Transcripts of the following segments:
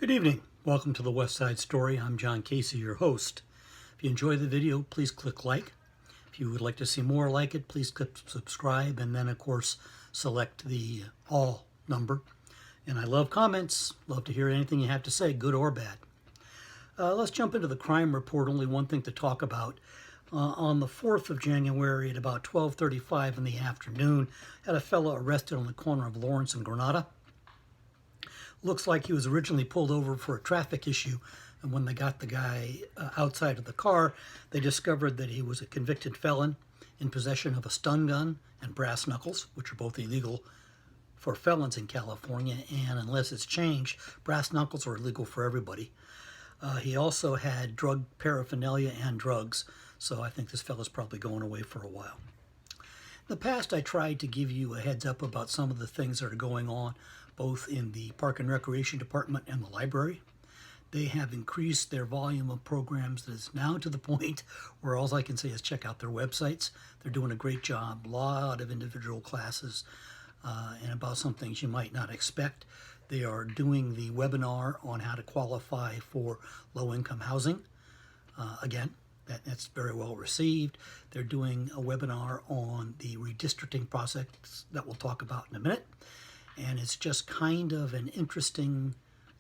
Good evening. Welcome to the West Side Story. I'm John Casey, your host. If you enjoy the video, please click like. If you would like to see more like it, please click subscribe, and then, of course, select the all number. And I love comments. Love to hear anything you have to say, good or bad. Let's jump into the crime report. Only one thing to talk about. On the 4th of January at about 12:35 in the afternoon, had a fellow arrested on the corner of Lawrence and Granada. Looks like he was originally pulled over for a traffic issue, and when they got the guy outside of the car, they discovered that he was a convicted felon in possession of a stun gun and brass knuckles, which are both illegal for felons in California, and unless it's changed, brass knuckles are illegal for everybody. He also had drug paraphernalia and drugs, so I think this fellow's probably going away for a while. In the past, I tried to give you a heads up about some of the things that are going on, both in the Park and Recreation Department and the library. They have increased their volume of programs that is now to the point where all I can say is check out their websites. They're doing a great job, a lot of individual classes, and about some things you might not expect. They are doing the webinar on how to qualify for low-income housing. Again, that's very well received. They're doing a webinar on the redistricting process that we'll talk about in a minute. And it's just kind of an interesting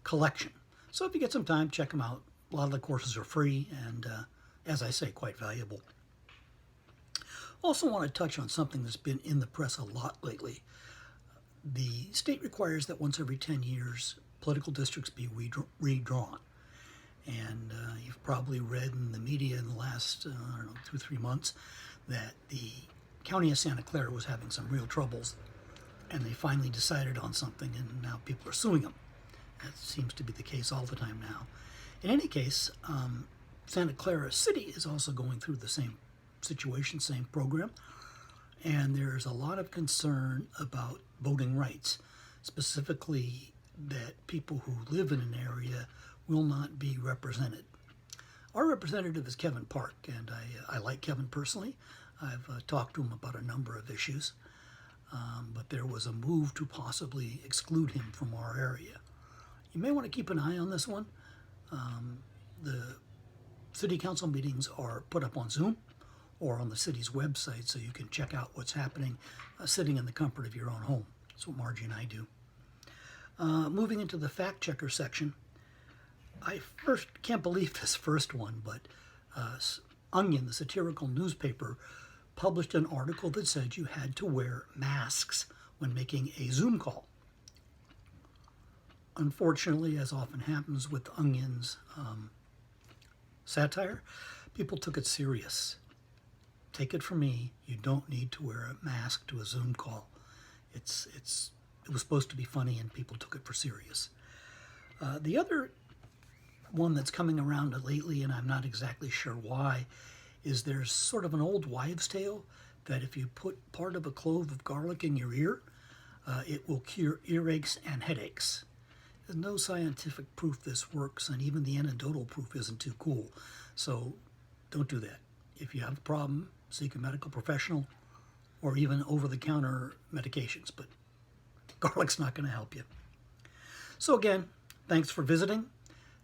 collection. So if you get some time, check them out. A lot of the courses are free and, as I say, quite valuable. Also want to touch on something that's been in the press a lot lately. The state requires that once every 10 years, political districts be redrawn. And you've probably read in the media in the last, 2-3 months that the county of Santa Clara was having some real troubles, and they finally decided on something, and now people are suing them. That seems to be the case all the time now. In any case, Santa Clara City is also going through the same situation, same program, and there's a lot of concern about voting rights, specifically that people who live in an area will not be represented. Our representative is Kevin Park, and I like Kevin personally. I've talked to him about a number of issues. But there was a move to possibly exclude him from our area. You may want to keep an eye on this one. The city council meetings are put up on Zoom or on the city's website, so you can check out what's happening sitting in the comfort of your own home. That's what Margie and I do. Moving into the fact checker section, I first can't believe this first one, but Onion, the satirical newspaper, published an article that said you had to wear masks when making a Zoom call. Unfortunately, as often happens with Onion's satire, people took it serious. Take it from me, you don't need to wear a mask to a Zoom call. It was supposed to be funny, and people took it for serious. The other one that's coming around lately, and I'm not exactly sure why, is there's sort of an old wives' tale that if you put part of a clove of garlic in your ear, it will cure earaches and headaches. There's no scientific proof this works, and even the anecdotal proof isn't too cool. So don't do that. If you have a problem, seek a medical professional or even over-the-counter medications, but garlic's not going to help you. So again, thanks for visiting.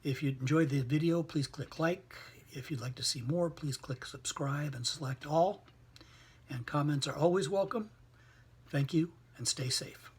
If you enjoyed the video, please click like. If you'd like to see more, please click subscribe and select all. And comments are always welcome. Thank you, and stay safe.